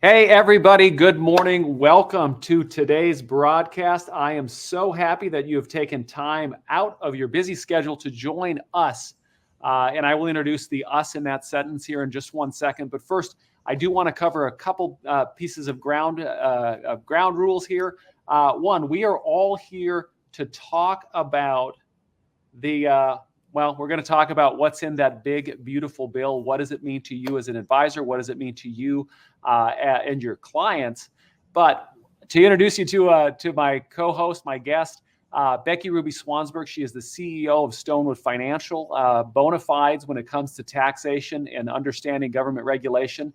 Hey, everybody. Good morning. Welcome to today's broadcast. I am so happy that you have taken time out of your busy schedule to join us. And I will introduce the us in that sentence here in just one second. But first, I do want to cover a couple pieces of ground rules here. One, we are all here to talk about we're going to talk about what's in that big, beautiful bill. What does it mean to you as an advisor? What does it mean to you and your clients? But to introduce you to my co-host, my guest, Becky Swansburg. She is the CEO of Stonewood Financial, bona fides when it comes to taxation and understanding government regulation.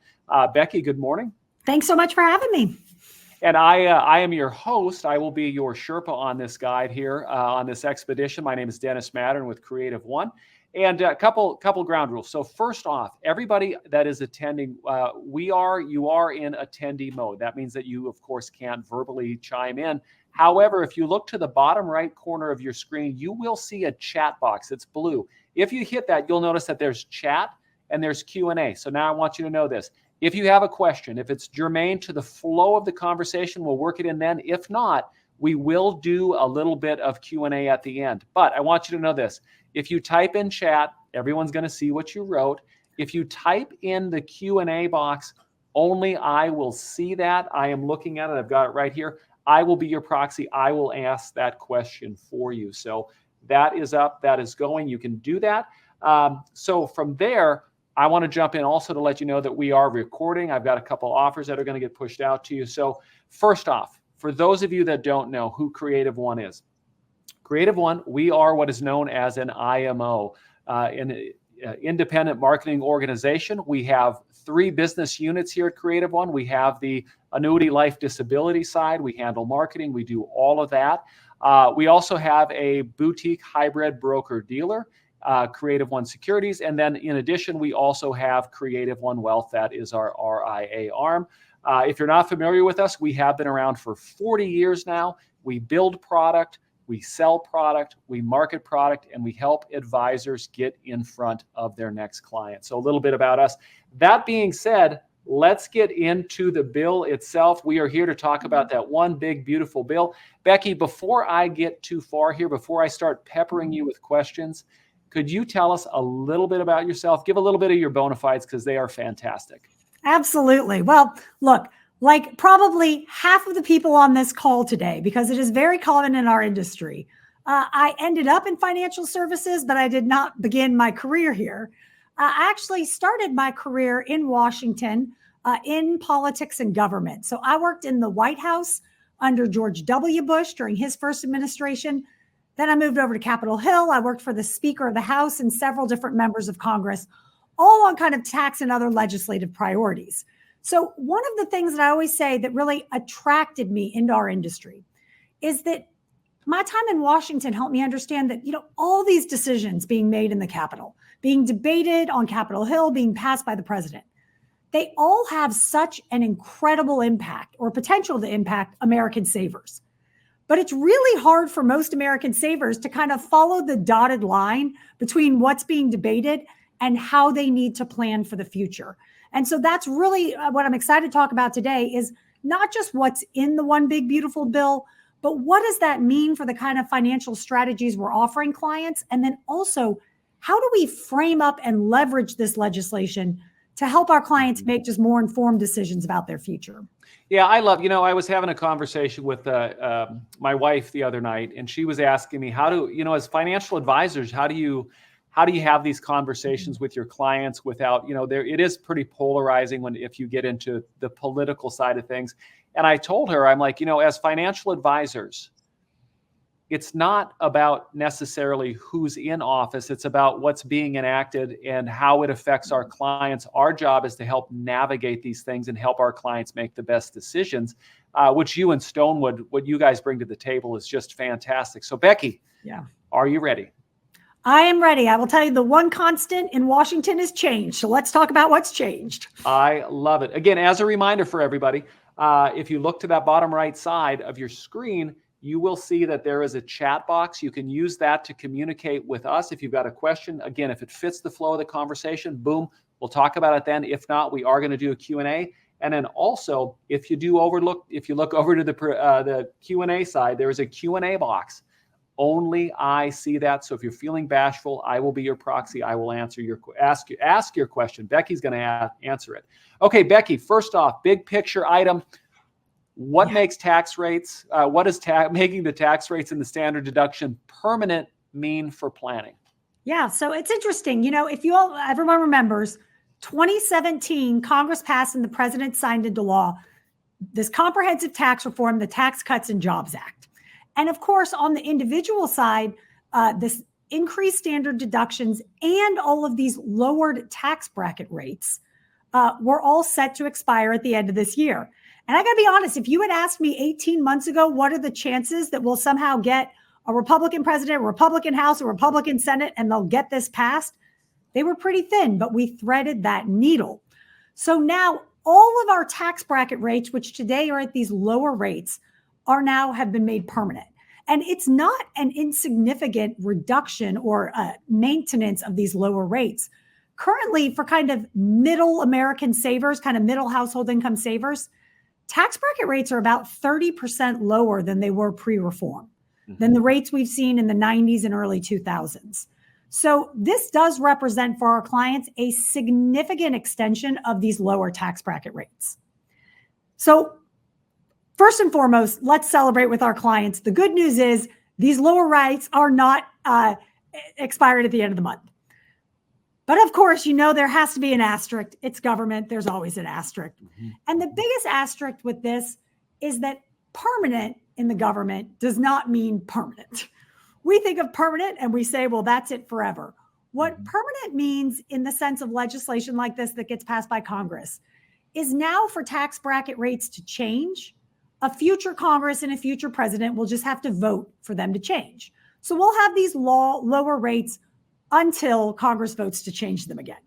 Becky, good morning. Thanks so much for having me. And I am your host. I will be your Sherpa on this guide here, on this expedition. My name is Dennis Mattern with CreativeOne. And a couple ground rules. So first off, everybody that is attending, you are in attendee mode. That means that you, of course, can't verbally chime in. However, if you look to the bottom right corner of your screen, you will see a chat box. It's blue. If you hit that, you'll notice that there's chat and there's Q&A. So now I want you to know this. If you have a question, if it's germane to the flow of the conversation, we'll work it in then. If not, we will do a little bit of Q&A at the end. But I want you to know this. If you type in chat, everyone's going to see what you wrote. If you type in the Q&A box, only I will see that. I am looking at it. I've got it right here. I will be your proxy. I will ask that question for you. So that is up. That is going. You can do that. So from there, I want to jump in also to let you know that we are recording. I've got a couple offers that are going to get pushed out to you. So first off, for those of you that don't know who CreativeOne is, CreativeOne, we are what is known as an IMO, an independent marketing organization. We have 3 business units here at CreativeOne. We have the annuity life disability side. We handle marketing. We do all of that. We also have a boutique hybrid broker dealer, CreativeOne Securities. And then in addition, we also have CreativeOne Wealth. That is our RIA arm. If you're not familiar with us, we have been around for 40 years now. We build product, we sell product, we market product, and we help advisors get in front of their next client. So a little bit about us. That being said, let's get into the bill itself. We are here to talk about that one big, beautiful bill. Becky, before I get too far here, before I start peppering you with questions, could you tell us a little bit about yourself? Give a little bit of your bona fides because they are fantastic. Absolutely. Well, look, like probably half of the people on this call today, because it is very common in our industry, I ended up in financial services, but I did not begin my career here. I actually started my career in Washington in politics and government. So I worked in the White House under George W. Bush during his first administration. Then I moved over to Capitol Hill. I worked for the Speaker of the House and several different members of Congress, all on kind of tax and other legislative priorities. So one of the things that I always say that really attracted me into our industry is that my time in Washington helped me understand that, all these decisions being made in the Capitol, being debated on Capitol Hill, being passed by the president, they all have such an incredible impact or potential to impact American savers. But it's really hard for most American savers to kind of follow the dotted line between what's being debated and how they need to plan for the future. And so that's really what I'm excited to talk about today is not just what's in the one big, beautiful bill, but what does that mean for the kind of financial strategies we're offering clients? And then also, how do we frame up and leverage this legislation to help our clients make just more informed decisions about their future? Yeah, I I was having a conversation with my wife the other night, and she was asking me as financial advisors, how do you have these conversations with your clients without, it is pretty polarizing if you get into the political side of things. And I told her, I'm like, as financial advisors, it's not about necessarily who's in office. It's about what's being enacted and how it affects our clients. Our job is to help navigate these things and help our clients make the best decisions, which you and Stonewood, what you guys bring to the table is just fantastic. So Becky, are you ready? I am ready. I will tell you the one constant in Washington is change. So let's talk about what's changed. I love it. Again, as a reminder for everybody, if you look to that bottom right side of your screen, you will see that there is a chat box. You can use that to communicate with us. If you've got a question, again, if it fits the flow of the conversation, boom, we'll talk about it then. If not, we are going to do a Q&A. And then also, if you look over to the Q&A side, there is a Q&A box. Only I see that. So if you're feeling bashful, I will be your proxy. I will ask your question. Becky's going to answer it. Okay, Becky, first off, big picture item. What makes tax rates, what does making the tax rates and the standard deduction permanent mean for planning? Yeah, so it's interesting. If everyone remembers, 2017, Congress passed and the president signed into law this comprehensive tax reform, the Tax Cuts and Jobs Act. And of course, on the individual side, this increased standard deductions and all of these lowered tax bracket rates were all set to expire at the end of this year. And I got to be honest, if you had asked me 18 months ago, what are the chances that we'll somehow get a Republican president, a Republican House, a Republican Senate, and they'll get this passed, they were pretty thin, but we threaded that needle. So now all of our tax bracket rates, which today are at these lower rates, have been made permanent. And it's not an insignificant reduction or maintenance of these lower rates. Currently, for kind of middle American savers, kind of middle household income savers, tax bracket rates are about 30% lower than they were pre-reform, than the rates we've seen in the 90s and early 2000s. So this does represent for our clients a significant extension of these lower tax bracket rates. So first and foremost, let's celebrate with our clients. The good news is these lower rates are not expired at the end of the month. But of course, there has to be an asterisk. It's government. There's always an asterisk. And the biggest asterisk with this is that permanent in the government does not mean permanent. We think of permanent and we say, well, that's it forever. What permanent means in the sense of legislation like this that gets passed by Congress is now for tax bracket rates to change, a future Congress and a future president will just have to vote for them to change. So we'll have these lower rates until Congress votes to change them again.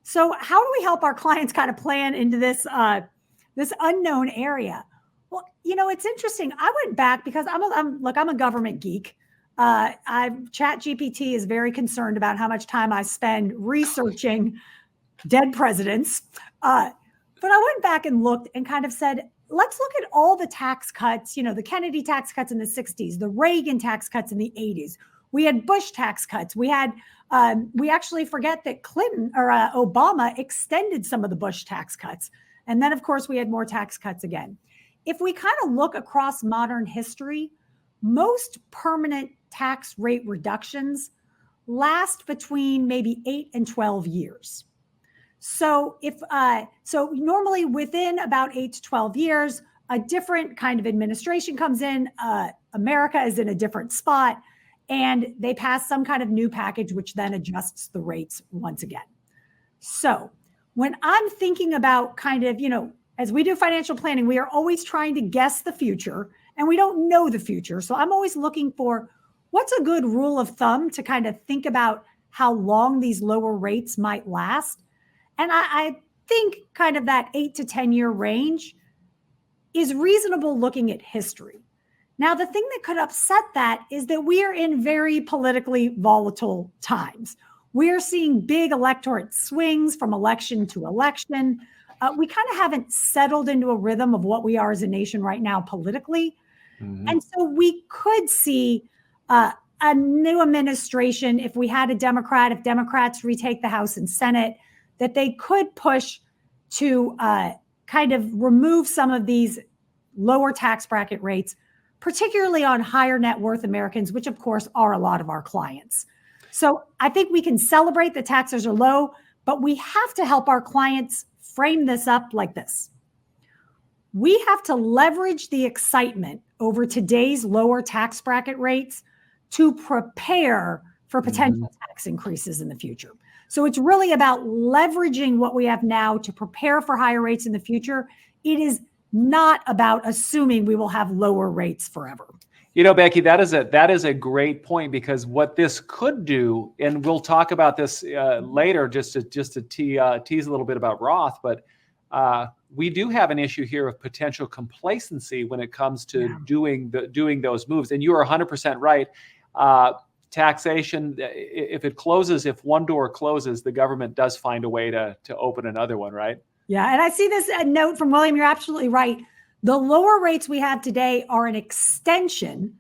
So how do we help our clients kind of plan into this unknown area? Well, it's interesting. I went back because I'm a government geek. ChatGPT is very concerned about how much time I spend researching dead presidents. But I went back and looked and kind of said, let's look at all the tax cuts, the Kennedy tax cuts in the 60s, the Reagan tax cuts in the 80s. We had Bush tax cuts. We actually forget that Clinton or Obama extended some of the Bush tax cuts. And then, of course, we had more tax cuts again. If we kind of look across modern history, most permanent tax rate reductions last between maybe 8 and 12 years. So so normally within about 8 to 12 years, a different kind of administration comes in. America is in a different spot, and they pass some kind of new package, which then adjusts the rates once again. So when I'm thinking about kind of, as we do financial planning, we are always trying to guess the future, and we don't know the future. So I'm always looking for what's a good rule of thumb to kind of think about how long these lower rates might last. And I think kind of that 8 to 10 year range is reasonable looking at history. Now, the thing that could upset that is that we are in very politically volatile times. We are seeing big electorate swings from election to election. We kind of haven't settled into a rhythm of what we are as a nation right now politically. And so we could see a new administration, if we had a Democrat, if Democrats retake the House and Senate, that they could push to kind of remove some of these lower tax bracket rates, particularly on higher net worth Americans, which of course are a lot of our clients. So I think we can celebrate the taxes are low, but we have to help our clients frame this up like this. We have to leverage the excitement over today's lower tax bracket rates to prepare for potential tax increases in the future. So it's really about leveraging what we have now to prepare for higher rates in the future. It is not about assuming we will have lower rates forever. Becky, that is a great point, because what this could do, and we'll talk about this later, just to tease a little bit about Roth, but we do have an issue here of potential complacency when it comes to doing those moves. And you are 100% right. Taxation, if one door closes, the government does find a way to open another one, right? Yeah. And I see this note from William. You're absolutely right. The lower rates we have today are an extension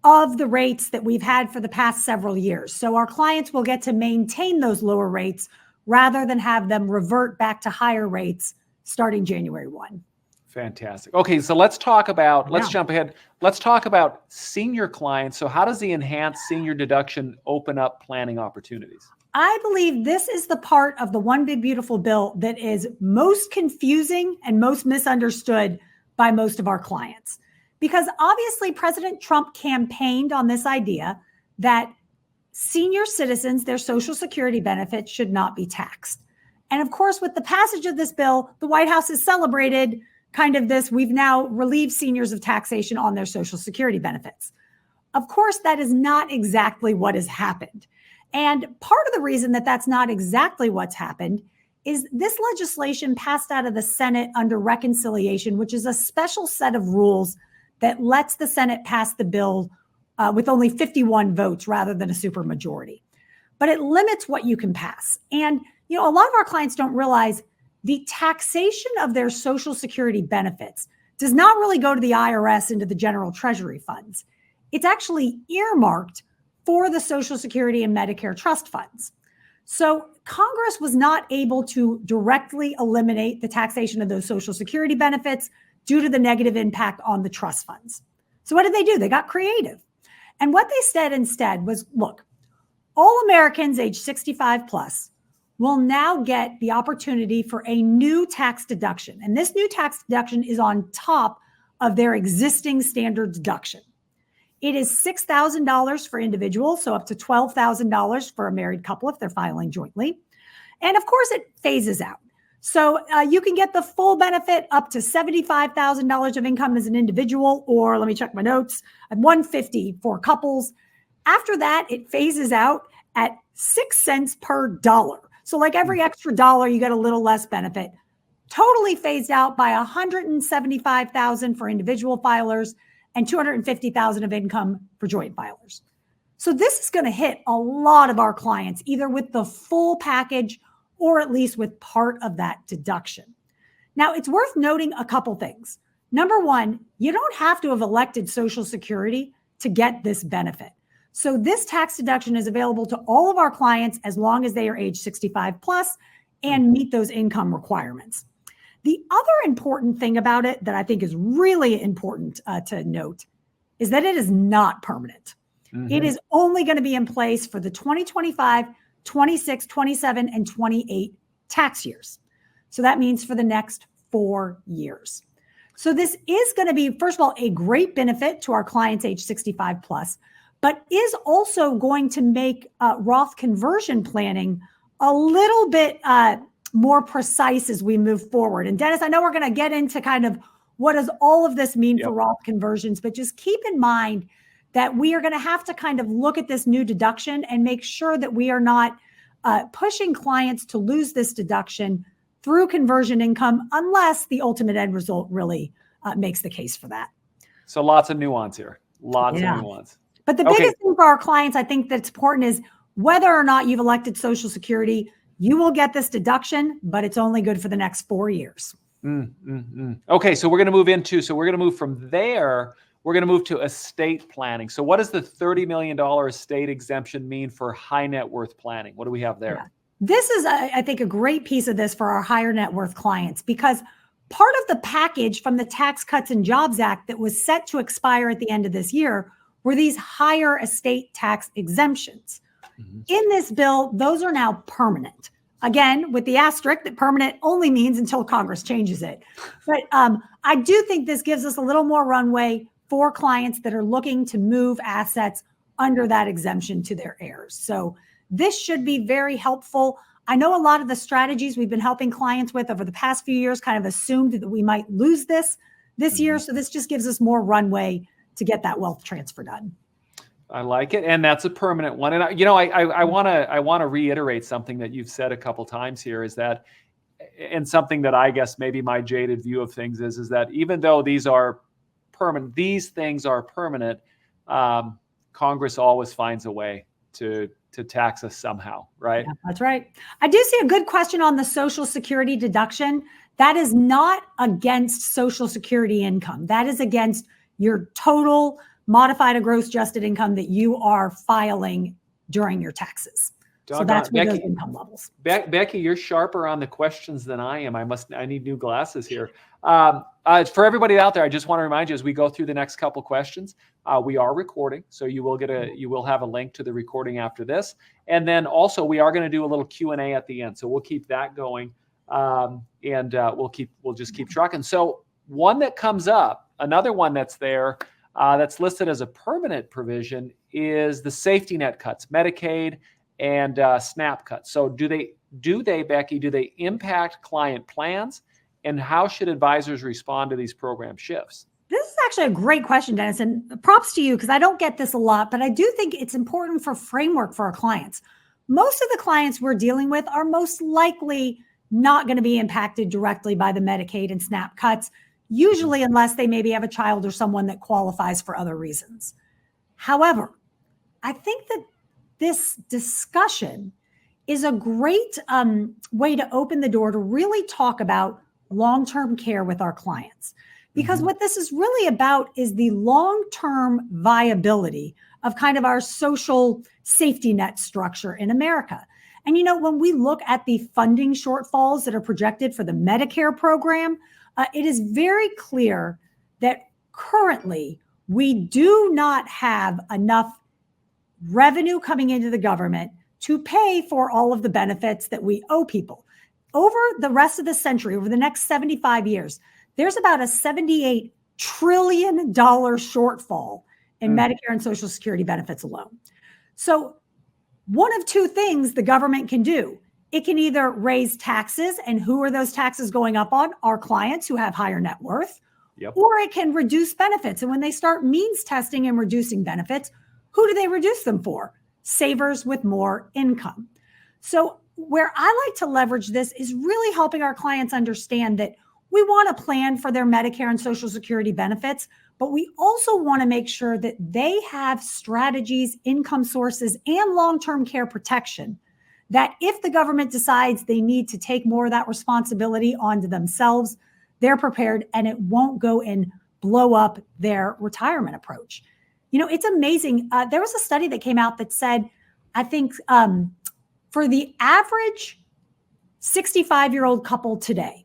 of the rates that we've had for the past several years. So our clients will get to maintain those lower rates rather than have them revert back to higher rates starting January 1. Fantastic. Okay, so let's jump ahead. Let's talk about senior clients. So how does the enhanced senior deduction open up planning opportunities? I believe this is the part of the One Big Beautiful Bill that is most confusing and most misunderstood by most of our clients. Because obviously President Trump campaigned on this idea that senior citizens, their Social Security benefits should not be taxed. And of course, with the passage of this bill, the White House has celebrated kind of this, we've now relieved seniors of taxation on their Social Security benefits. Of course, that is not exactly what has happened. And part of the reason that that's not exactly what's happened is this legislation passed out of the Senate under reconciliation, which is a special set of rules that lets the Senate pass the bill with only 51 votes rather than a supermajority. But it limits what you can pass. And, a lot of our clients don't realize the taxation of their Social Security benefits does not really go to the IRS into the general treasury funds. It's actually earmarked for the Social Security and Medicare trust funds. So Congress was not able to directly eliminate the taxation of those Social Security benefits due to the negative impact on the trust funds. So what did they do? They got creative. And what they said instead was, look, all Americans age 65 plus will now get the opportunity for a new tax deduction. And this new tax deduction is on top of their existing standard deduction. It is $6,000 for individuals, so up to $12,000 for a married couple if they're filing jointly. And of course, it phases out. So you can get the full benefit up to $75,000 of income as an individual, or let me check my notes, at $150 for couples. After that, it phases out at 6 cents per dollar. So like every extra dollar, you get a little less benefit. Totally phased out by $175,000 for individual filers and $250,000 of income for joint filers. So this is going to hit a lot of our clients, either with the full package or at least with part of that deduction. Now, it's worth noting a couple things. Number one, you don't have to have elected Social Security to get this benefit. So this tax deduction is available to all of our clients as long as they are age 65 plus and meet those income requirements. The other important thing about it that I think is really important to note is that it is not permanent. Mm-hmm. It is only going to be in place for the 2025, 26, 27, and 28 tax years. So that means for the next 4 years. So this is going to be, first of all, a great benefit to our clients age 65 plus, but is also going to make Roth conversion planning a little bit more precise as we move forward. And Dennis, I know we're going to get into kind of what does all of this mean for Roth conversions, but just keep in mind that we are going to have to kind of look at this new deduction and make sure that we are not pushing clients to lose this deduction through conversion income unless the ultimate end result really makes the case for that. So lots of nuance here. Lots of nuance. But the biggest thing for our clients, I think that's important is whether or not you've elected Social Security, you will get this deduction, but it's only good for the next 4 years. Okay, so we're going to move from there. We're going to move to estate planning. So what does the $30 million estate exemption mean for high net worth planning? What do we have there? Yeah. This is, I think, a great piece of this for our higher net worth clients, because part of the package from the Tax Cuts and Jobs Act that was set to expire at the end of this year were these higher estate tax exemptions. Mm-hmm. In this bill, those are now permanent. Again, with the asterisk that permanent only means until Congress changes it. But I do think this gives us a little more runway for clients that are looking to move assets under that exemption to their heirs. So this should be very helpful. I know a lot of the strategies we've been helping clients with over the past few years kind of assumed that we might lose this year. So this just gives us more runway to get that wealth transfer done. I like it, and that's a permanent one. And I want to reiterate something that you've said a couple times here, is that, and something that I guess maybe my jaded view of things is that even though these are permanent, these things are permanent, Congress always finds a way to tax us somehow, right? Yeah, that's right. I do see a good question on the Social Security deduction. That is not against Social Security income. That is against your total modified or gross adjusted income that you are filing during your taxes. So that's where those income levels. Becky, you're sharper on the questions than I am. I need new glasses here. For everybody out there, I just want to remind you as we go through the next couple questions, we are recording, so you will have a link to the recording after this, and then also we are going to do a little Q&A at the end, so we'll keep that going, and we'll just keep trucking. So one that comes up, another one that's there, that's listed as a permanent provision is the safety net cuts, Medicaid and SNAP cuts. So do they, Becky, do they impact client plans, and how should advisors respond to these program shifts? This is actually a great question, Dennis, and props to you because I don't get this a lot, but I do think it's important for framework for our clients. Most of the clients we're dealing with are most likely not going to be impacted directly by the Medicaid and SNAP cuts, usually unless they maybe have a child or someone that qualifies for other reasons. However, I think that this discussion is a great way to open the door to really talk about long-term care with our clients. Because what this is really about is the long-term viability of kind of our social safety net structure in America. And, when we look at the funding shortfalls that are projected for the Medicare program, it is very clear that currently we do not have enough revenue coming into the government to pay for all of the benefits that we owe people. Over the rest of the century, over the next 75 years, there's about a $78 trillion shortfall in Medicare and Social Security benefits alone. So one of two things the government can do. It can either raise taxes, and who are those taxes going up on? Our clients who have higher net worth. Yep. Or it can reduce benefits. And when they start means testing and reducing benefits, who do they reduce them for? Savers with more income. So where I like to leverage this is really helping our clients understand that we want to plan for their Medicare and Social Security benefits, but we also want to make sure that they have strategies, income sources, and long-term care protection that if the government decides they need to take more of that responsibility onto themselves, they're prepared and it won't go and blow up their retirement approach. It's amazing. There was a study that came out that said, I think for the average 65-year-old couple today,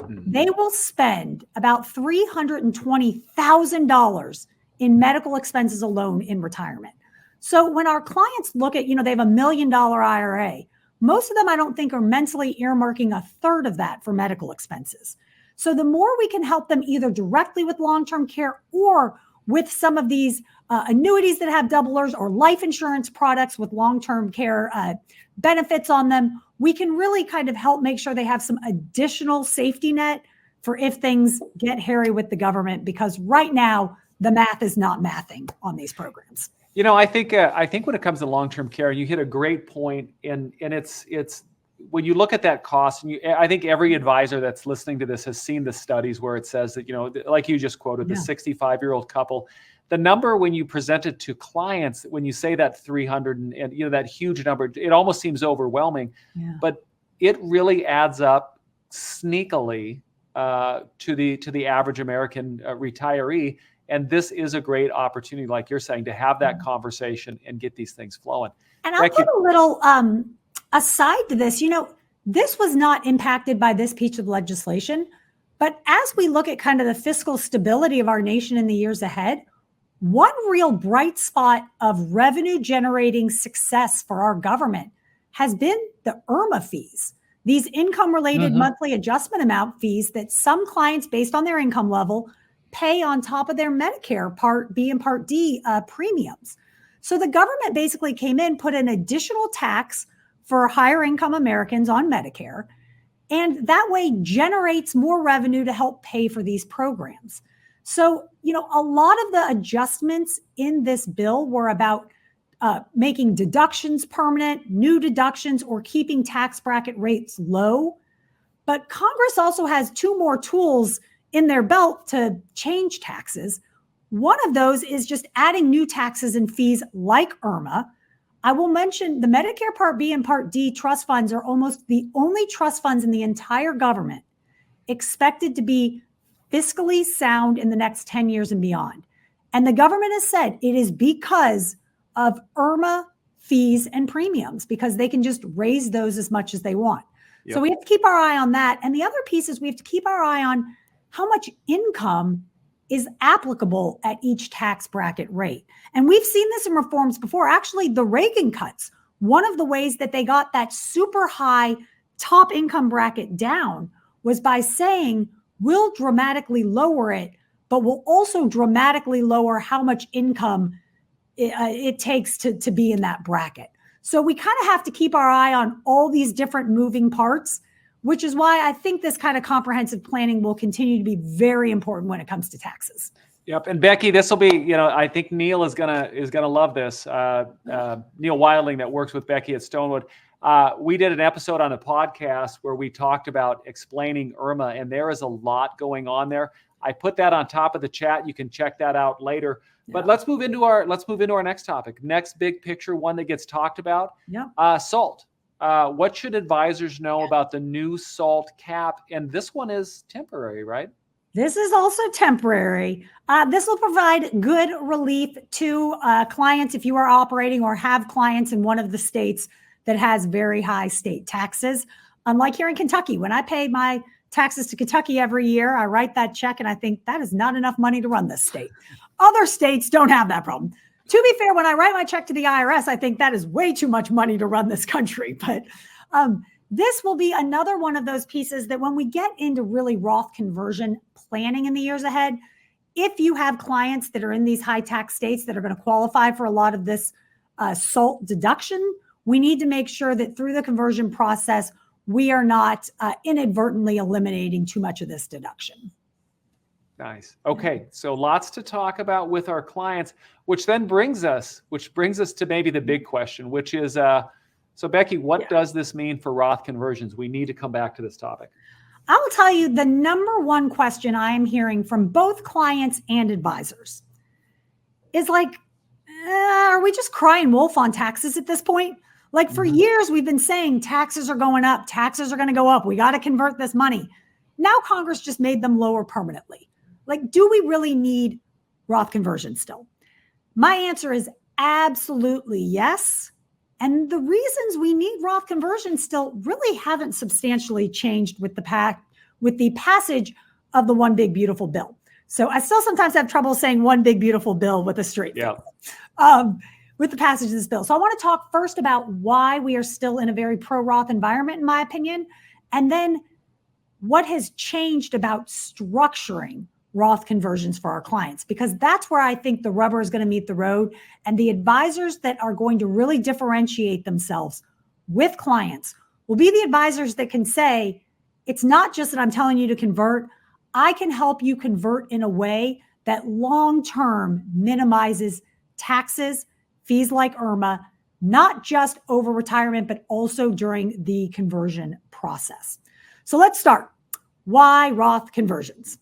they will spend about $320,000 in medical expenses alone in retirement. So when our clients look at, they have $1 million IRA, most of them I don't think are mentally earmarking a third of that for medical expenses. So the more we can help them either directly with long-term care or with some of these annuities that have doublers or life insurance products with long-term care benefits on them, we can really kind of help make sure they have some additional safety net for if things get hairy with the government, because right now the math is not mathing on these programs. I think when it comes to long-term care, you hit a great point, and it's when you look at that cost, and I think every advisor that's listening to this has seen the studies where it says that, like you just quoted, the 65-year-old couple, the number when you present it to clients, when you say that 300 and that huge number, it almost seems overwhelming, but it really adds up sneakily to the average American retiree. And this is a great opportunity, like you're saying, to have that conversation and get these things flowing. And I'll put a little aside to this. This was not impacted by this piece of legislation, but as we look at kind of the fiscal stability of our nation in the years ahead, one real bright spot of revenue generating success for our government has been the IRMA fees, these income related monthly adjustment amount fees that some clients, based on their income level, pay on top of their Medicare Part B and Part D premiums. So the government basically came in, put an additional tax for higher income Americans on Medicare, and that way generates more revenue to help pay for these programs. So, a lot of the adjustments in this bill were about making deductions permanent, new deductions, or keeping tax bracket rates low. But Congress also has two more tools in their belt to change taxes. One of those is just adding new taxes and fees like IRMA. I will mention the Medicare Part B and Part D trust funds are almost the only trust funds in the entire government expected to be fiscally sound in the next 10 years and beyond. And the government has said it is because of IRMA fees and premiums, because they can just raise those as much as they want. Yep. So we have to keep our eye on that. And the other piece is we have to keep our eye on how much income is applicable at each tax bracket rate. And we've seen this in reforms before. Actually, the Reagan cuts, one of the ways that they got that super high top income bracket down was by saying, we'll dramatically lower it, but we'll also dramatically lower how much income it takes to be in that bracket. So we kind of have to keep our eye on all these different moving parts, which is why I think this kind of comprehensive planning will continue to be very important when it comes to taxes. Yep. And Becky, this will be, I think Neil is gonna love this. Neil Wilding, that works with Becky at Stonewood. We did an episode on a podcast where we talked about explaining IRMA, and there is a lot going on there. I put that on top of the chat. You can check that out later. Yeah. But let's move into our next topic. Next big picture, one that gets talked about. Yeah. SALT. What should advisors know about the new SALT cap? And this one is temporary, right? This is also temporary. This will provide good relief to clients if you are operating or have clients in one of the states that has very high state taxes. Unlike here in Kentucky, when I pay my taxes to Kentucky every year, I write that check and I think that is not enough money to run this state. Other states don't have that problem. To be fair, when I write my check to the IRS, I think that is way too much money to run this country. But this will be another one of those pieces that when we get into really Roth conversion planning in the years ahead, if you have clients that are in these high tax states that are going to qualify for a lot of this SALT deduction, we need to make sure that through the conversion process, we are not inadvertently eliminating too much of this deduction. Nice. Okay. So lots to talk about with our clients, which brings us to maybe the big question, which is, so Becky, what does this mean for Roth conversions? We need to come back to this topic. I will tell you the number one question I am hearing from both clients and advisors is like, are we just crying wolf on taxes at this point? Like for years, we've been saying taxes are going up, taxes are going to go up. We got to convert this money. Now Congress just made them lower permanently. Like, do we really need Roth conversion still? My answer is absolutely yes. And the reasons we need Roth conversion still really haven't substantially changed with the passage of the One Big Beautiful Bill. So I still sometimes have trouble saying One Big Beautiful Bill with a straight face. With the passage of this bill. So I want to talk first about why we are still in a very pro-Roth environment, in my opinion, and then what has changed about structuring Roth conversions for our clients, because that's where I think the rubber is going to meet the road. And the advisors that are going to really differentiate themselves with clients will be the advisors that can say, it's not just that I'm telling you to convert, I can help you convert in a way that long-term minimizes taxes, fees like IRMA, not just over retirement, but also during the conversion process. So let's start. Why Roth conversions?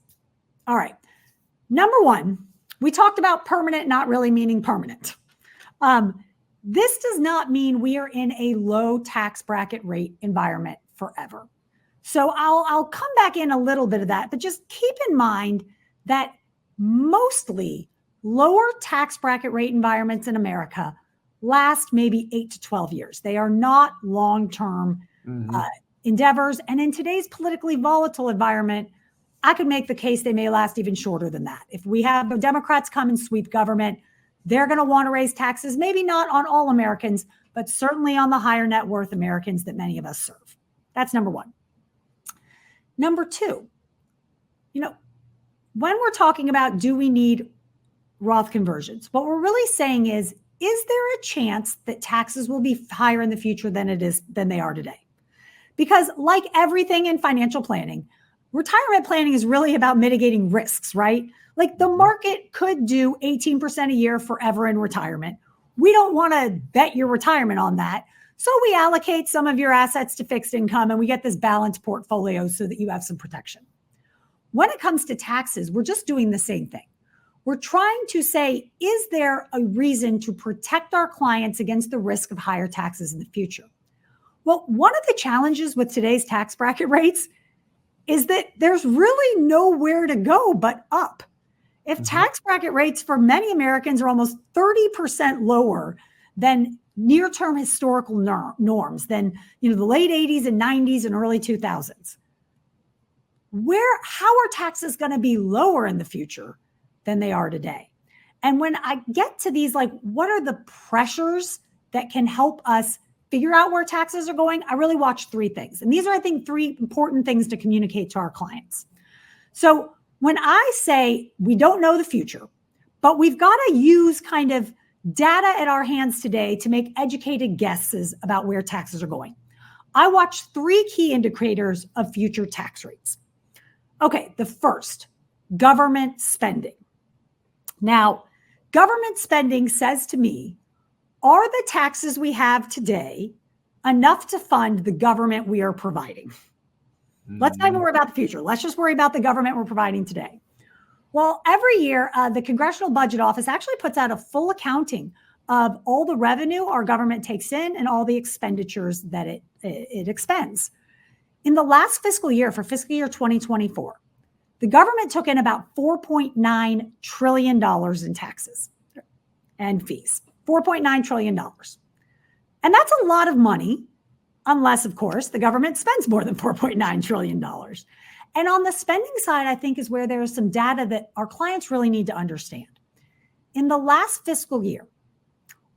All right. Number one, we talked about permanent not really meaning permanent. This does not mean we are in a low tax bracket rate environment forever. So I'll come back in a little bit of that, but just keep in mind that mostly lower tax bracket rate environments in America last maybe 8 to 12 years. They are not long-term endeavors. And in today's politically volatile environment, I could make the case they may last even shorter than that. If we have the Democrats come and sweep government, they're going to want to raise taxes, maybe not on all Americans, but certainly on the higher net worth Americans that many of us serve. That's number one. Number two, when we're talking about do we need Roth conversions, what we're really saying is there a chance that taxes will be higher in the future than they are today? Because like everything in financial planning, retirement planning is really about mitigating risks, right? Like the market could do 18% a year forever in retirement. We don't want to bet your retirement on that. So we allocate some of your assets to fixed income and we get this balanced portfolio so that you have some protection. When it comes to taxes, we're just doing the same thing. We're trying to say, is there a reason to protect our clients against the risk of higher taxes in the future? Well, one of the challenges with today's tax bracket rates is that there's really nowhere to go but up. If tax bracket rates for many Americans are almost 30% lower than near-term historical norms, than the late 80s and 90s and early 2000s, how are taxes going to be lower in the future than they are today? And when I get to these, like, what are the pressures that can help us figure out where taxes are going, I really watch three things. And these are, I think, three important things to communicate to our clients. So when I say we don't know the future, but we've got to use kind of data at our hands today to make educated guesses about where taxes are going, I watch three key indicators of future tax rates. Okay, the first, government spending. Now, government spending says to me, are the taxes we have today enough to fund the government we are providing? Let's not even worry about the future. Let's just worry about the government we're providing today. Well, every year, the Congressional Budget Office actually puts out a full accounting of all the revenue our government takes in and all the expenditures that it expends. In the last fiscal year, for fiscal year 2024, the government took in about $4.9 trillion in taxes and fees. $4.9 trillion. And that's a lot of money, unless, of course, the government spends more than $4.9 trillion. And on the spending side, I think, is where there is some data that our clients really need to understand. In the last fiscal year,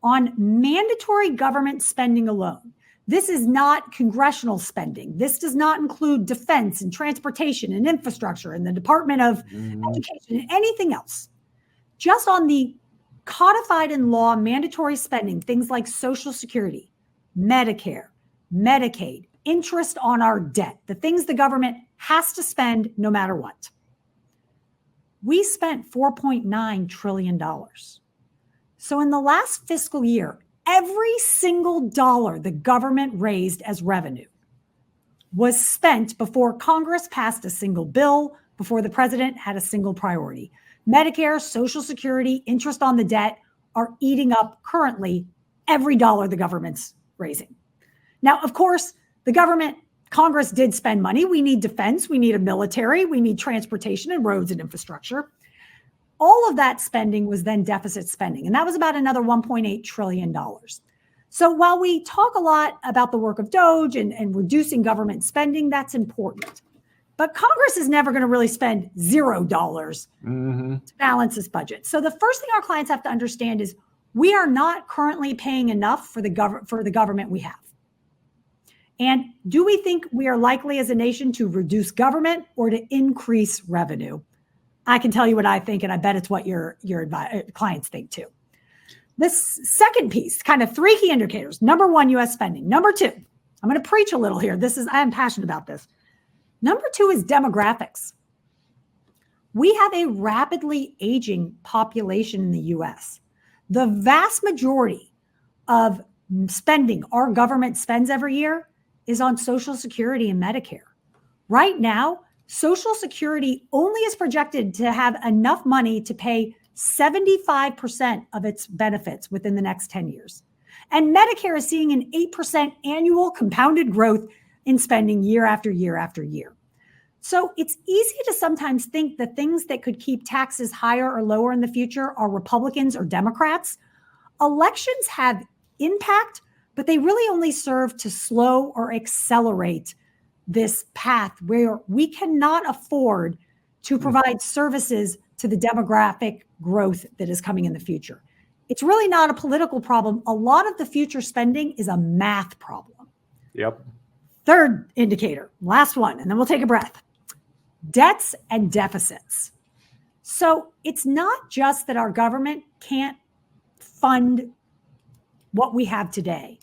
on mandatory government spending alone, this is not congressional spending. This does not include defense and transportation and infrastructure and the Department of Education and anything else. Just on the codified in law mandatory spending, things like Social Security, Medicare, Medicaid, interest on our debt, the things the government has to spend no matter what. We spent $4.9 trillion. So in the last fiscal year, every single dollar the government raised as revenue was spent before Congress passed a single bill, before the president had a single priority. Medicare, Social Security, interest on the debt are eating up currently every dollar the government's raising. Now, of course, Congress did spend money. We need defense. We need a military. We need transportation and roads and infrastructure. All of that spending was then deficit spending, and that was about another $1.8 trillion. So while we talk a lot about the work of DOGE and reducing government spending, that's important. But Congress is never going to really spend $0 to balance this budget. So the first thing our clients have to understand is we are not currently paying enough for the government we have. And do we think we are likely as a nation to reduce government or to increase revenue? I can tell you what I think, and I bet it's what your clients think too. This second piece, kind of three key indicators. Number one, U.S. spending. Number two, I'm going to preach a little here. I am passionate about this. Number two is demographics. We have a rapidly aging population in the U.S. The vast majority of spending our government spends every year is on Social Security and Medicare. Right now, Social Security only is projected to have enough money to pay 75% of its benefits within the next 10 years. And Medicare is seeing an 8% annual compounded growth in spending year after year after year. So it's easy to sometimes think the things that could keep taxes higher or lower in the future are Republicans or Democrats. Elections have impact, but they really only serve to slow or accelerate this path where we cannot afford to provide services to the demographic growth that is coming in the future. It's really not a political problem. A lot of the future spending is a math problem. Yep. Third indicator, last one, and then we'll take a breath. Debts and deficits. So it's not just that our government can't fund what we have today.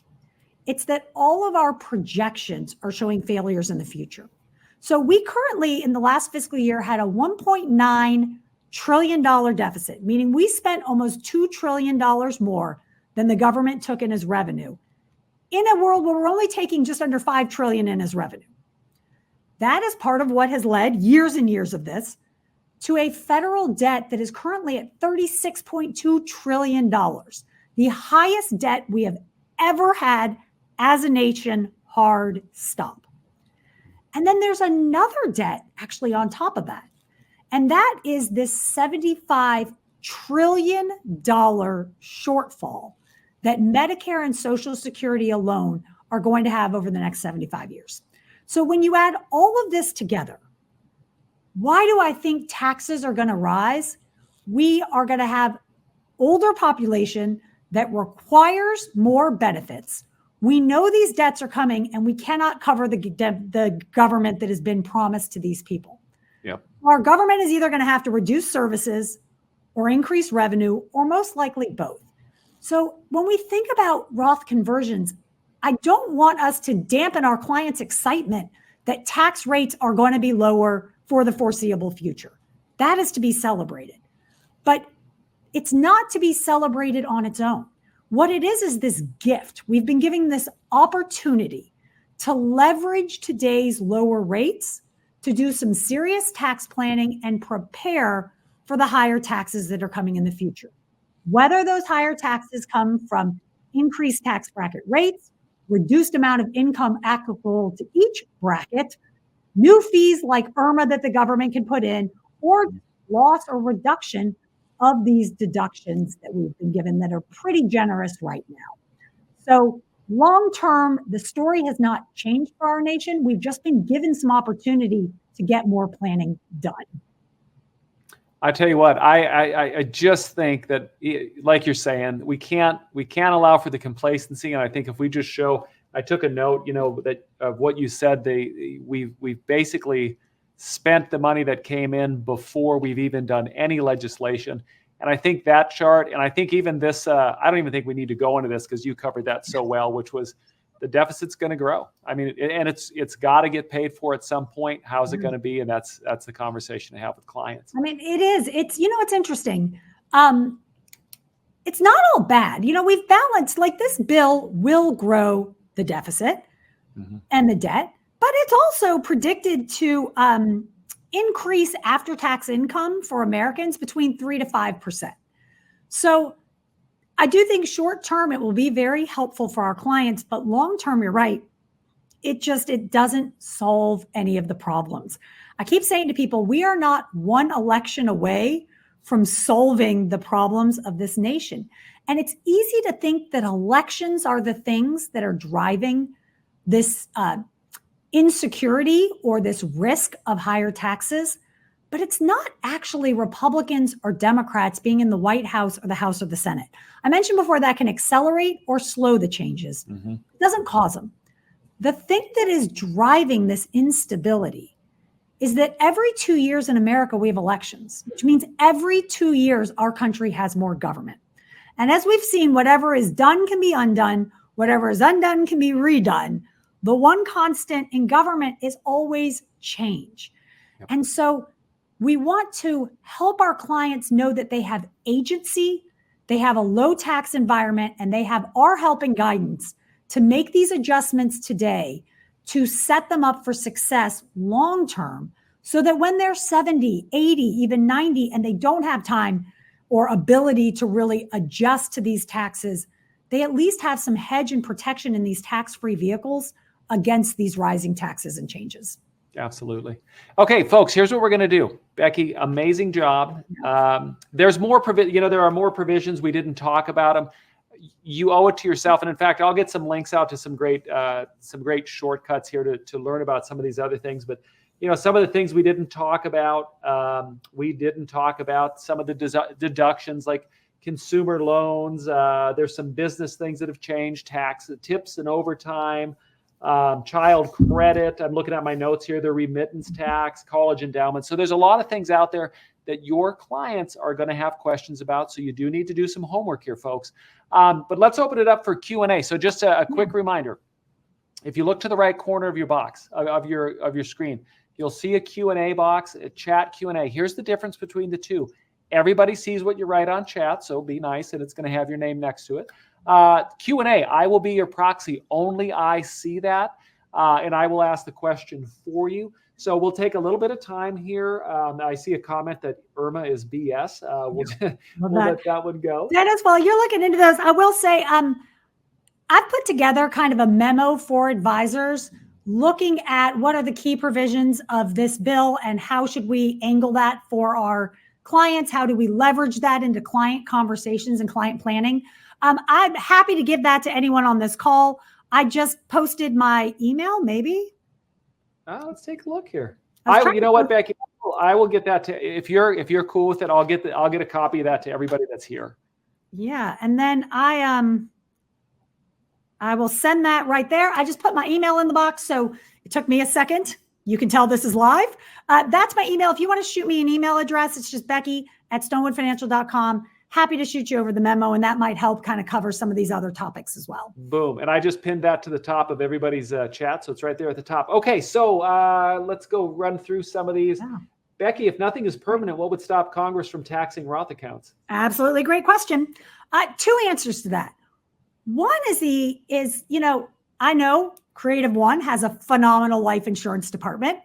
It's that all of our projections are showing failures in the future. So we currently, in the last fiscal year, had a $1.9 trillion deficit, meaning we spent almost $2 trillion more than the government took in as revenue in a world where we're only taking just under $5 trillion in as revenue. That is part of what has led years and years of this to a federal debt that is currently at $36.2 trillion, the highest debt we have ever had as a nation. Hard stop. And then there's another debt actually on top of that. And that is this $75 trillion shortfall that Medicare and Social Security alone are going to have over the next 75 years. So when you add all of this together, why do I think taxes are going to rise? We are going to have older population that requires more benefits. We know these debts are coming, and we cannot cover the government that has been promised to these people. Yep. Our government is either going to have to reduce services or increase revenue, or most likely both. So when we think about Roth conversions, I don't want us to dampen our clients' excitement that tax rates are going to be lower for the foreseeable future. That is to be celebrated. But it's not to be celebrated on its own. What it is this gift. We've been given this opportunity to leverage today's lower rates to do some serious tax planning and prepare for the higher taxes that are coming in the future. Whether those higher taxes come from increased tax bracket rates, reduced amount of income applicable to each bracket, new fees like IRMA that the government can put in, or loss or reduction of these deductions that we've been given that are pretty generous right now. So long term, the story has not changed for our nation. We've just been given some opportunity to get more planning done. I tell you what, I just think that, like you're saying, we can't allow for the complacency. And I think if we just show, I took a note, that of what you said, we've basically spent the money that came in before we've even done any legislation. And I think that chart, and I think even this, I don't even think we need to go into this because you covered that so well, which was the deficit's going to grow. I mean, and it's got to get paid for at some point. How's it going to be? And that's the conversation to have with clients. I mean, it is. It's, it's interesting. It's not all bad. We've balanced, like, this bill will grow the deficit and the debt, but it's also predicted to increase after-tax income for Americans between 3 to 5%. So I do think short-term it will be very helpful for our clients, but long-term, you're right. It doesn't solve any of the problems. I keep saying to people, we are not one election away from solving the problems of this nation. And it's easy to think that elections are the things that are driving this insecurity or this risk of higher taxes, but it's not actually Republicans or Democrats being in the White House or the House or the Senate. I mentioned before that can accelerate or slow the changes. It doesn't cause them. The thing that is driving this instability is that every 2 years in America, we have elections, which means every 2 years, our country has more government. And as we've seen, whatever is done can be undone. Whatever is undone can be redone. The one constant in government is always change. Yep. And so we want to help our clients know that they have agency, they have a low tax environment, and they have our help and guidance to make these adjustments today to set them up for success long-term, so that when they're 70, 80, even 90, and they don't have time or ability to really adjust to these taxes, they at least have some hedge and protection in these tax-free vehicles against these rising taxes and changes. Absolutely. Okay, folks, here's what we're going to do. Becky, amazing job. There's more, there are more provisions. We didn't talk about them. You owe it to yourself. And in fact, I'll get some links out to some great shortcuts here to learn about some of these other things. But, some of the things we didn't talk about, some of the deductions like consumer loans. There's some business things that have changed, tax, tips and overtime, child credit. I'm looking at my notes here, the remittance tax, college endowment. So there's a lot of things out there that your clients are going to have questions about. So you do need to do some homework here, folks. But let's open it up for Q&A. So just a quick reminder, if you look to the right corner of your box, of your screen, you'll see a Q&A box, a chat Q&A. Here's the difference between the two. Everybody sees what you write on chat, so be nice, and it's going to have your name next to it. Q&A, I will be your proxy. Only I see that, and I will ask the question for you. So we'll take a little bit of time here. I see a comment that Irma is BS. We'll let that one go. Dennis, while you're looking into those, I will say I've put together kind of a memo for advisors looking at what are the key provisions of this bill and how should we angle that for our clients? How do we leverage that into client conversations and client planning? I'm happy to give that to anyone on this call. I just posted my email, maybe. Let's take a look here. You know what, Becky? I will get that to, if you're cool with it, I'll get a copy of that to everybody that's here. Yeah, and then I will send that right there. I just put my email in the box, so it took me a second. You can tell this is live. That's my email. If you want to shoot me an email address, it's just becky@stonewoodfinancial.com. Happy to shoot you over the memo, and that might help kind of cover some of these other topics as well. Boom. And I just pinned that to the top of everybody's chat, so it's right there at the top. Okay, so let's go run through some of these. Yeah. Becky, if nothing is permanent, what would stop Congress from taxing Roth accounts? Absolutely great question. Two answers to that. One is I know CreativeOne has a phenomenal life insurance department.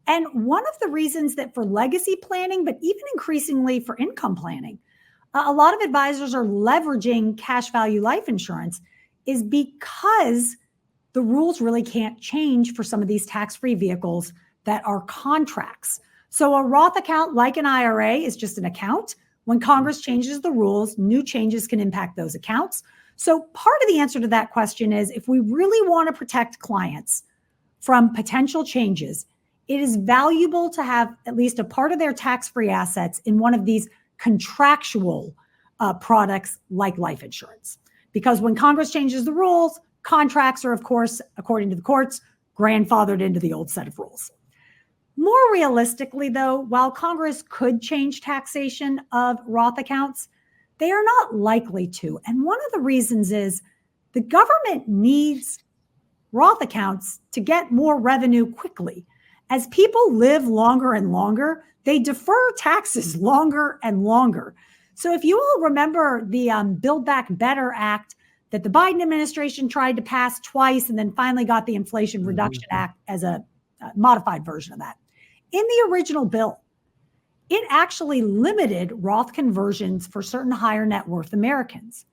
And one of the reasons that for legacy planning, but even increasingly for income planning, a lot of advisors are leveraging cash value life insurance is because the rules really can't change for some of these tax-free vehicles that are contracts. So a Roth account, like an IRA, is just an account. When Congress changes the rules, new changes can impact those accounts. So part of the answer to that question is if we really want to protect clients from potential changes, it is valuable to have at least a part of their tax-free assets in one of these contractual products like life insurance. Because when Congress changes the rules, contracts are, of course, according to the courts, grandfathered into the old set of rules. More realistically, though, while Congress could change taxation of Roth accounts, they are not likely to. And one of the reasons is the government needs Roth accounts to get more revenue quickly. As people live longer and longer, they defer taxes longer and longer. So if you all remember the Build Back Better Act that the Biden administration tried to pass twice and then finally got the Inflation Reduction Act as a modified version of that. In the original bill, it actually limited Roth conversions for certain higher net worth Americans.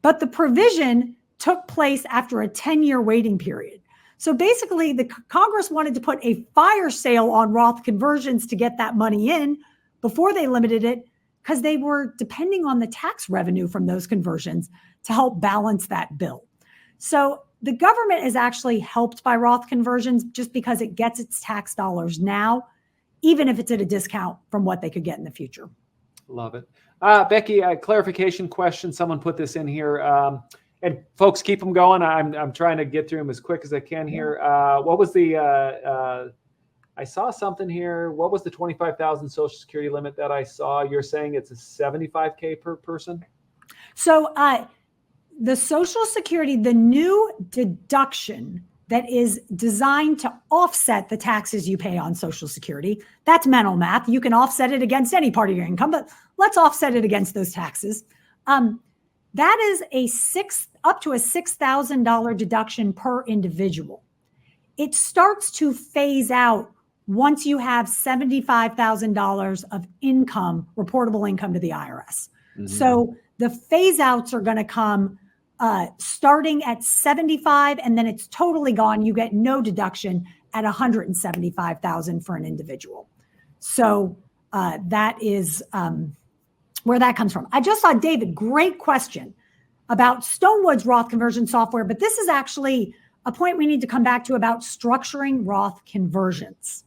But the provision took place after a 10-year waiting period. So basically, the Congress wanted to put a fire sale on Roth conversions to get that money in before they limited it because they were depending on the tax revenue from those conversions to help balance that bill. So the government is actually helped by Roth conversions just because it gets its tax dollars now, even if it's at a discount from what they could get in the future. Love it. Becky, a clarification question. Someone put this in here. And folks, keep them going. I'm trying to get through them as quick as I can here. What was the, I saw something here. What was the 25,000 Social Security limit that I saw? You're saying it's a 75K per person? So the Social Security, the new deduction that is designed to offset the taxes you pay on Social Security, that's mental math. You can offset it against any part of your income, but let's offset it against those taxes. That is up to a $6,000 deduction per individual. It starts to phase out once you have $75,000 of income, reportable income to the IRS. Mm-hmm. So the phase outs are going to come starting at 75, and then it's totally gone. You get no deduction at 175,000 for an individual. So that is where that comes from. I just saw, David, great question about Stonewood's Roth conversion software, but this is actually a point we need to come back to about structuring Roth conversions.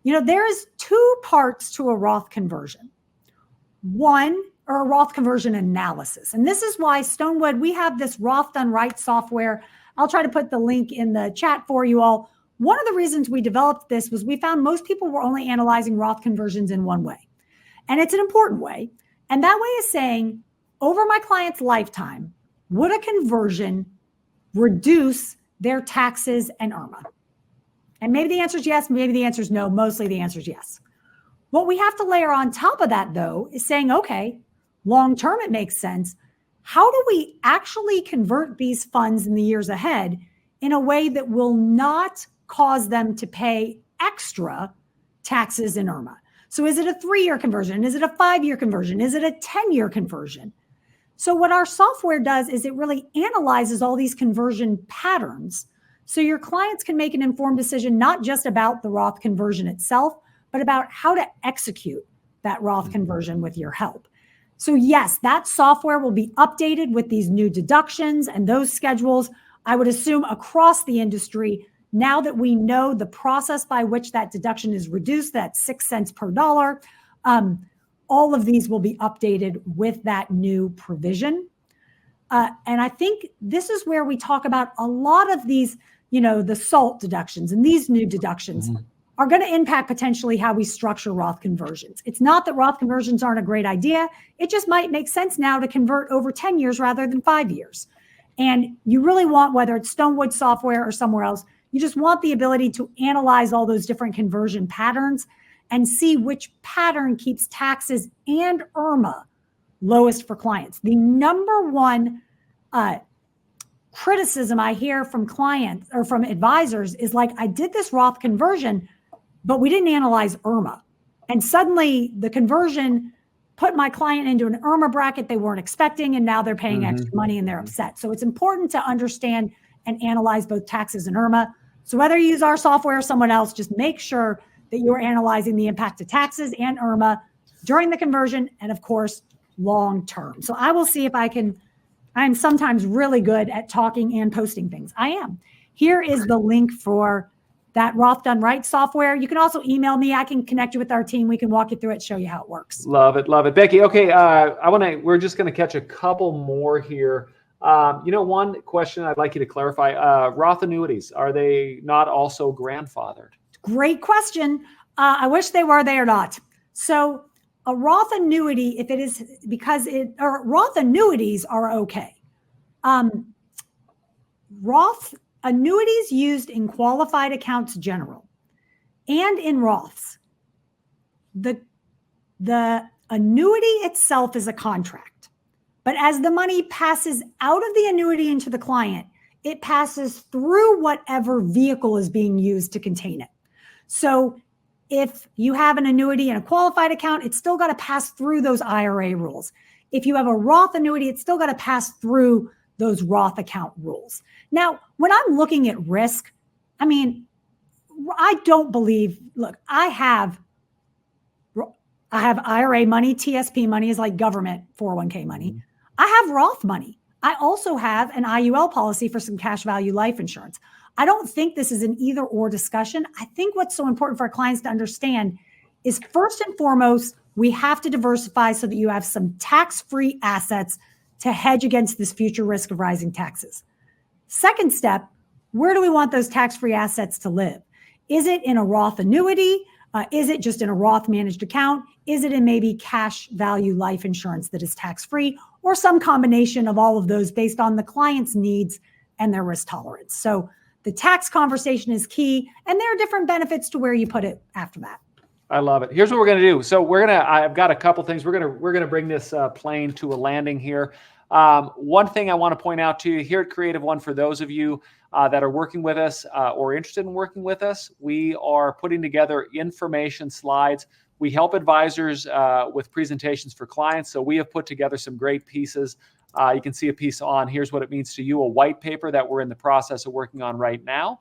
You know, there is two parts to a Roth conversion. One, or a Roth conversion analysis. And this is why Stonewood, we have this Roth Done Right software. I'll try to put the link in the chat for you all. One of the reasons we developed this was we found most people were only analyzing Roth conversions in one way. And it's an important way. And that way is saying, over my client's lifetime, would a conversion reduce their taxes and IRMA? And maybe the answer is yes, maybe the answer is no. Mostly the answer is yes. What we have to layer on top of that, though, is saying, okay, long term, it makes sense. How do we actually convert these funds in the years ahead in a way that will not cause them to pay extra taxes and IRMA? So is it a 3-year conversion? Is it a 5-year conversion? Is it a 10-year conversion? So what our software does is it really analyzes all these conversion patterns so your clients can make an informed decision, not just about the Roth conversion itself, but about how to execute that Roth conversion with your help. So yes, that software will be updated with these new deductions and those schedules, I would assume across the industry. Now that we know the process by which that deduction is reduced, that 6 cents per dollar, all of these will be updated with that new provision. And I think this is where we talk about a lot of these, the SALT deductions and these new deductions are going to impact potentially how we structure Roth conversions. It's not that Roth conversions aren't a great idea. It just might make sense now to convert over 10 years rather than 5 years. And you really want, whether it's Stonewood software or somewhere else, you just want the ability to analyze all those different conversion patterns and see which pattern keeps taxes and IRMA lowest for clients. The number one criticism I hear from clients or from advisors is like, I did this Roth conversion, but we didn't analyze IRMA. And suddenly the conversion put my client into an IRMA bracket they weren't expecting, and now they're paying extra money and they're upset. So it's important to understand and analyze both taxes and IRMA. So whether you use our software or someone else, just make sure that you're analyzing the impact of taxes and IRMA during the conversion and, of course, long term. So I will see if I'm sometimes really good at talking and posting things. I am. Here is the link for that Roth Done Right software. You can also email me. I can connect you with our team. We can walk you through it, show you how it works. Love it. Love it. Becky, okay. We're just going to catch a couple more here. One question I'd like you to clarify, Roth annuities, are they not also grandfathered? Great question. I wish they were, they are not. So a Roth annuity, if it is Roth annuities are okay. Roth annuities used in qualified accounts general and in Roths, the annuity itself is a contract, but as the money passes out of the annuity into the client, it passes through whatever vehicle is being used to contain it. So if you have an annuity in a qualified account, it's still got to pass through those IRA rules. If you have a Roth annuity, it's still got to pass through those Roth account rules. Now, when I'm looking at risk, I don't believe, look, I have IRA money, TSP money is like government 401k money. I have Roth money. I also have an IUL policy for some cash value life insurance. I don't think this is an either or discussion. I think what's so important for our clients to understand is first and foremost, we have to diversify so that you have some tax-free assets to hedge against this future risk of rising taxes. Second step, where do we want those tax-free assets to live? Is it in a Roth annuity? Is it just in a Roth managed account? Is it in maybe cash value life insurance that is tax-free, or some combination of all of those based on the client's needs and their risk tolerance? So the tax conversation is key, and there are different benefits to where you put it after that. I love it. Here's what we're going to do. So I've got a couple things. We're going to bring this plane to a landing here. One thing I want to point out to you here at CreativeOne, for those of you that are working with us or interested in working with us, we are putting together information slides. We help advisors with presentations for clients. So we have put together some great pieces. You can see a piece on Here's What It Means to You, a white paper that we're in the process of working on right now.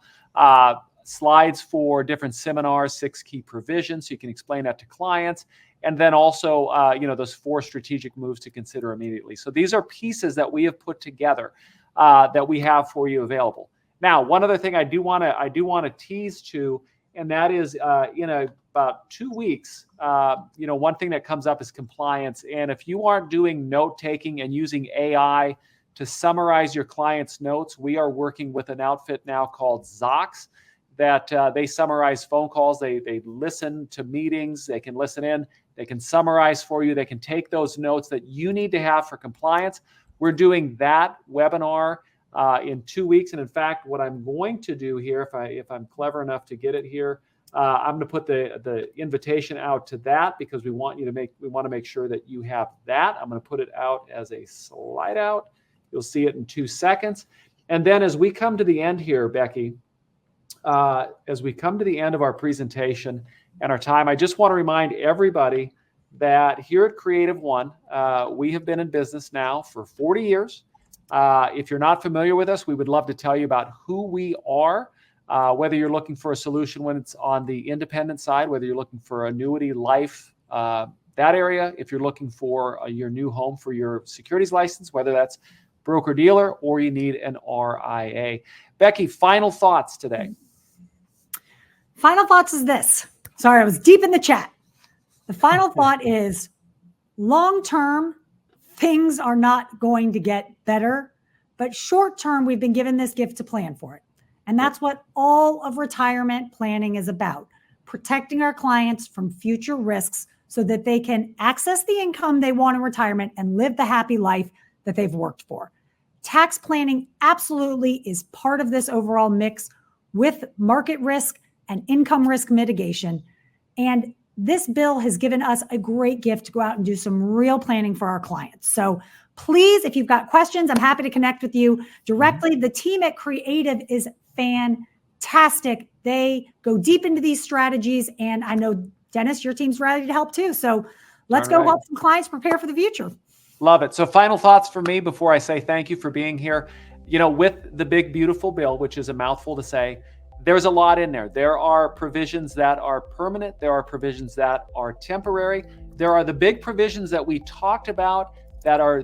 Slides for different seminars, 6 key provisions, so you can explain that to clients. And then also, those 4 strategic moves to consider immediately. So these are pieces that we have put together that we have for you available. Now, one other thing I do want to tease to, and that is in about 2 weeks, one thing that comes up is compliance. And if you aren't doing note taking and using AI to summarize your clients' notes, we are working with an outfit now called Zox that they summarize phone calls. They listen to meetings. They can listen in. They can summarize for you. They can take those notes that you need to have for compliance. We're doing that webinar in 2 weeks. And in fact, what I'm going to do here, if I'm clever enough to get it here, I'm going to put the invitation out to that because we want to make sure that you have that. I'm going to put it out as a slide out. You'll see it in 2 seconds. And then as we come to the end here, Becky, as we come to the end of our presentation and our time, I just want to remind everybody that here at CreativeOne, we have been in business now for 40 years. If you're not familiar with us, we would love to tell you about who we are. Whether you're looking for a solution when it's on the independent side, whether you're looking for annuity, life, that area, if you're looking for your new home for your securities license, whether that's broker dealer or you need an RIA. Becky, final thoughts today. Final thoughts is this. Sorry, I was deep in the chat. The final thought is long-term, things are not going to get better, but short-term, we've been given this gift to plan for it. And that's what all of retirement planning is about, protecting our clients from future risks so that they can access the income they want in retirement and live the happy life that they've worked for. Tax planning absolutely is part of this overall mix with market risk and income risk mitigation. And this bill has given us a great gift to go out and do some real planning for our clients. So please, if you've got questions, I'm happy to connect with you directly. The team at Creative is fantastic. They go deep into these strategies. And I know, Dennis, your team's ready to help too. So let's go help some clients prepare for the future. Love it. So final thoughts for me before I say thank you for being here. You know, with the big, beautiful bill, which is a mouthful to say, there's a lot in there. There are provisions that are permanent. There are provisions that are temporary. There are the big provisions that we talked about that are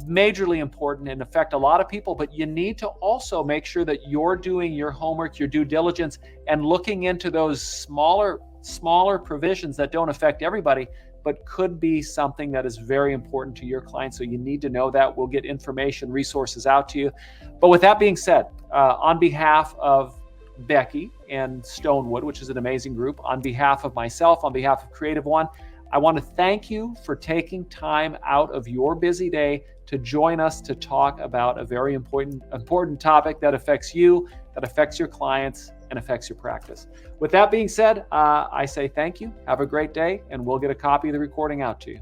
majorly important and affect a lot of people, but you need to also make sure that you're doing your homework, your due diligence, and looking into those smaller provisions that don't affect everybody, but could be something that is very important to your clients. So you need to know that. We'll get information, resources out to you. But with that being said, on behalf of Becky and Stonewood, which is an amazing group, on behalf of myself, on behalf of CreativeOne, I want to thank you for taking time out of your busy day to join us to talk about a very important topic that affects you, that affects your clients, and affects your practice. With that being said, I say thank you, have a great day, and we'll get a copy of the recording out to you.